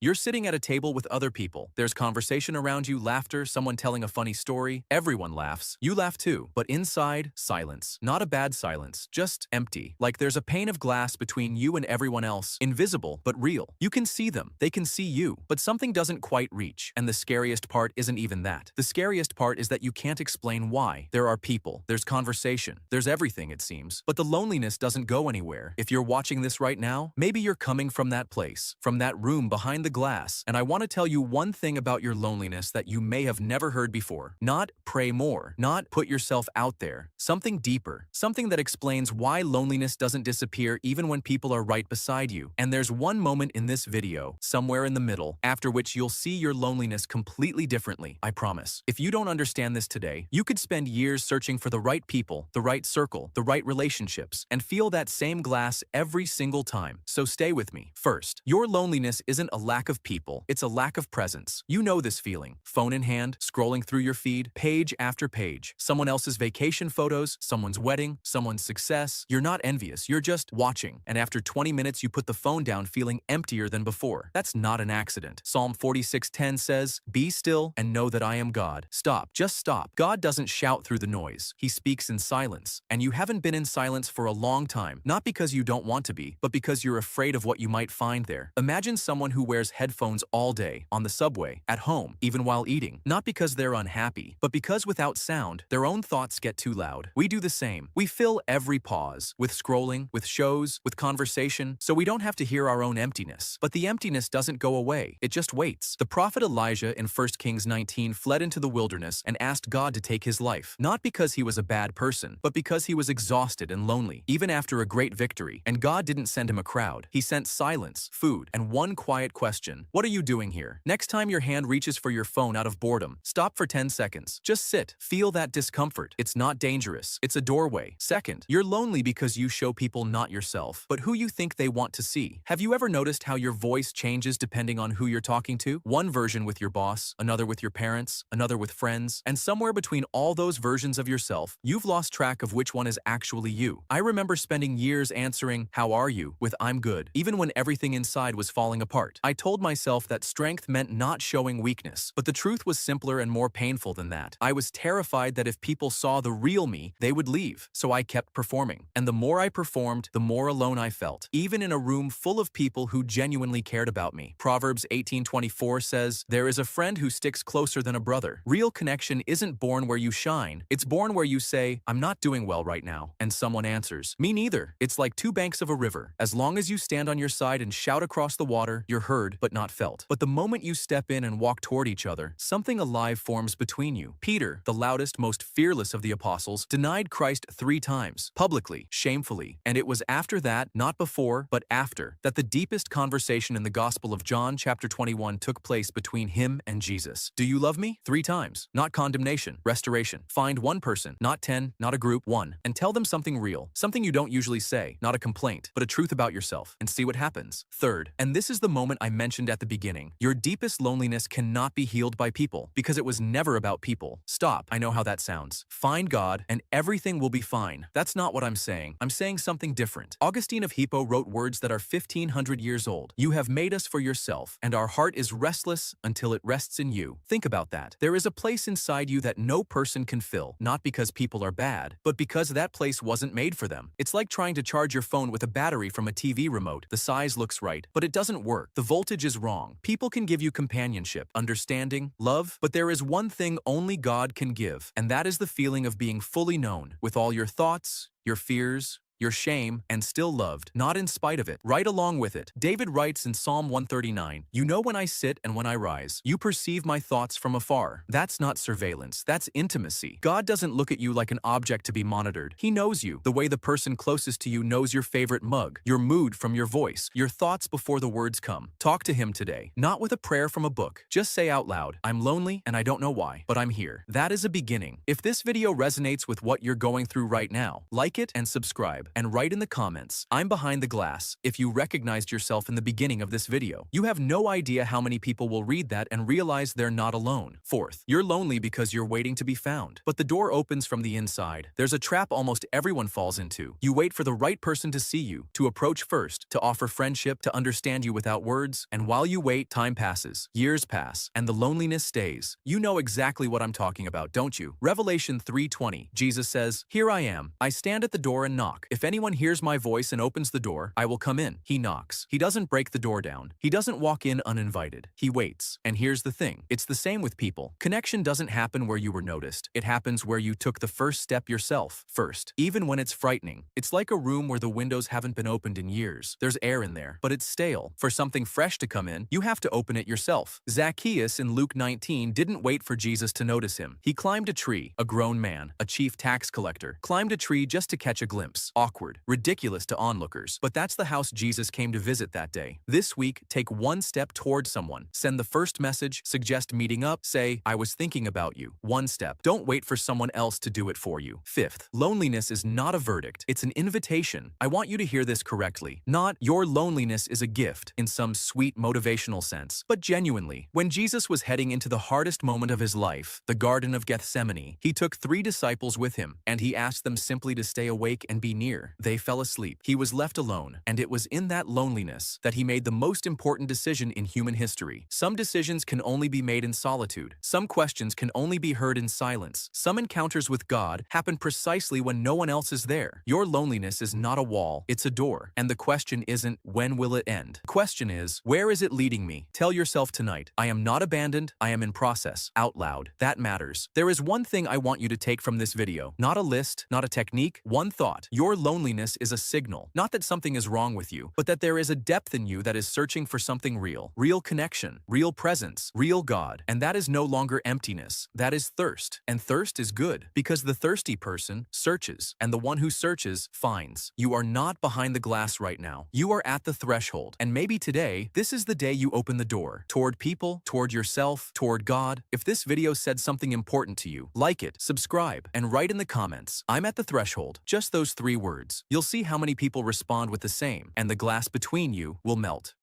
You're sitting at a table with other people. There's conversation around you, laughter, someone telling a funny story. Everyone laughs. You laugh too. But inside, silence. Not a bad silence, just empty. Like there's a pane of glass between you and everyone else. Invisible, but real. You can see them. They can see you. But something doesn't quite reach. And the scariest part isn't even that. The scariest part is that you can't explain why. There are people. There's conversation. There's everything, it seems. But the loneliness doesn't go anywhere. If you're watching this right now, maybe you're coming from that place, from that room behind the glass. And I want to tell you one thing about your loneliness that you may have never heard before. Not pray more. Not put yourself out there. Something deeper. Something that explains why loneliness doesn't disappear even when people are right beside you. And there's one moment in this video, somewhere in the middle, after which you'll see your loneliness completely differently, I promise. If you don't understand this today, you could spend years searching for the right people, the right circle, the right relationships, and feel that same glass every single time. So stay with me. First, your loneliness isn't a lack of people, it's a lack of presence. You know this feeling. Phone in hand, scrolling through your feed, page after page. Someone else's vacation photos, someone's wedding, someone's success. You're not envious, you're just watching. And after 20 minutes you put the phone down feeling emptier than before. That's not an accident. Psalm 46:10 says, "Be still and know that I am God." Stop. Just stop. God doesn't shout through the noise. He speaks in silence. And you haven't been in silence for a long time, not because you don't want to be, but because you're afraid of what you might find there. Imagine someone who wears headphones all day, on the subway, at home, even while eating, not because they're unhappy, but because without sound, their own thoughts get too loud. We do the same. We fill every pause with scrolling, with shows, with conversation, so we don't have to hear our own emptiness. But the emptiness doesn't go away. It just waits. The prophet Elijah in 1 Kings 19 fled into the wilderness and asked God to take his life, not because he was a bad person, but because he was exhausted and lonely, even after a great victory. And God didn't send him a crowd. He sent silence, food, and one quiet question. What are you doing here? Next time your hand reaches for your phone out of boredom, stop for 10 seconds. Just sit. Feel that discomfort. It's not dangerous. It's a doorway. Second, you're lonely because you show people not yourself, but who you think they want to see. Have you ever noticed how your voice changes depending on who you're talking to? One version with your boss, another with your parents, another with friends, and somewhere between all those versions of yourself, you've lost track of which one is actually you. I remember spending years answering, "How are you?" with "I'm good," even when everything inside was falling apart. I told myself that strength meant not showing weakness, but the truth was simpler and more painful than that. I was terrified that if people saw the real me, they would leave, so I kept performing. And the more I performed, the more alone I felt, even in a room full of people who genuinely cared about me. Proverbs 18:24 says, "There is a friend who sticks closer than a brother." Real connection isn't born where you shine. It's born where you say, "I'm not doing well right now," and someone answers, "Me neither." It's like two banks of a river. As long as you stand on your side and shout across the water, you're heard but not felt. But the moment you step in and walk toward each other, something alive forms between you. Peter, the loudest, most fearless of the apostles, denied Christ 3 times, publicly, shamefully. And it was after that, not before, but after, that the deepest conversation in the Gospel of John chapter 21 took place between him and Jesus. Do you love me? 3 times. Not condemnation, restoration. Find one person, not 10, not a group, one, and tell them something real, something you don't usually say, not a complaint, but a truth about yourself, and see what happens. Third, and this is the moment I mentioned at the beginning, your deepest loneliness cannot be healed by people, because it was never about people. Stop. I know how that sounds. Find God, and everything will be fine. That's not what I'm saying. I'm saying something different. Augustine of Hippo wrote words that are 1,500 years old. "You have made us for yourself, and our heart is restless until it rests in you." Think about that. There is a place inside you that no person can fill, not because people are bad, but because that place wasn't made for them. It's like trying to charge your phone with a battery from a TV remote. The size looks right, but it doesn't work. The voltage is wrong. People can give you companionship, understanding, love, but there is one thing only God can give, and that is the feeling of being fully known, with all your thoughts, your fears, your shame, and still loved, not in spite of it, right along with it. David writes in Psalm 139, "You know when I sit and when I rise. You perceive my thoughts from afar." That's not surveillance, that's intimacy. God doesn't look at you like an object to be monitored. He knows you, the way the person closest to you knows your favorite mug, your mood from your voice, your thoughts before the words come. Talk to him today, not with a prayer from a book. Just say out loud, "I'm lonely and I don't know why, but I'm here." That is a beginning. If this video resonates with what you're going through right now, like it and subscribe. and write in the comments, "I'm behind the glass," if you recognized yourself in the beginning of this video. You have no idea how many people will read that and realize they're not alone. Fourth, you're lonely because you're waiting to be found. But the door opens from the inside. There's a trap almost everyone falls into. You wait for the right person to see you, to approach first, to offer friendship, to understand you without words, and while you wait, time passes, years pass, and the loneliness stays. You know exactly what I'm talking about, don't you? Revelation 3:20, Jesus says, "Here I am. I stand at the door and knock. If anyone hears my voice and opens the door, I will come in." He knocks. He doesn't break the door down. He doesn't walk in uninvited. He waits. And here's the thing. It's the same with people. Connection doesn't happen where you were noticed. It happens where you took the first step yourself, first. Even when it's frightening. It's like a room where the windows haven't been opened in years. There's air in there, but it's stale. For something fresh to come in, you have to open it yourself. Zacchaeus in Luke 19 didn't wait for Jesus to notice him. He climbed a tree, a grown man, a chief tax collector, climbed a tree just to catch a glimpse. Awkward, ridiculous to onlookers. But that's the house Jesus came to visit that day. This week, take one step toward someone. Send the first message, suggest meeting up, say, "I was thinking about you." One step. Don't wait for someone else to do it for you. Fifth, loneliness is not a verdict. It's an invitation. I want you to hear this correctly. Not, "Your loneliness is a gift," in some sweet motivational sense, but genuinely. When Jesus was heading into the hardest moment of his life, the Garden of Gethsemane, he took 3 disciples with him, and he asked them simply to stay awake and be near. They fell asleep. He was left alone, and it was in that loneliness that he made the most important decision in human history. Some decisions can only be made in solitude. Some questions can only be heard in silence. Some encounters with God happen precisely when no one else is there. Your loneliness is not a wall, it's a door. And the question isn't, when will it end? The question is, where is it leading me? Tell yourself tonight, I am not abandoned, I am in process. Out loud. That matters. There is one thing I want you to take from this video. Not a list, not a technique, one thought. Your loneliness is a signal. Not that something is wrong with you, but that there is a depth in you that is searching for something real. Real connection, real presence, real God. And that is no longer emptiness. That is thirst. And thirst is good, because the thirsty person searches, and the one who searches finds. You are not behind the glass right now. You are at the threshold. And maybe today, this is the day you open the door. Toward people, toward yourself, toward God. If this video said something important to you, like it, subscribe, and write in the comments, "I'm at the threshold." Just those 3 words. You'll see how many people respond with the same, and the glass between you will melt.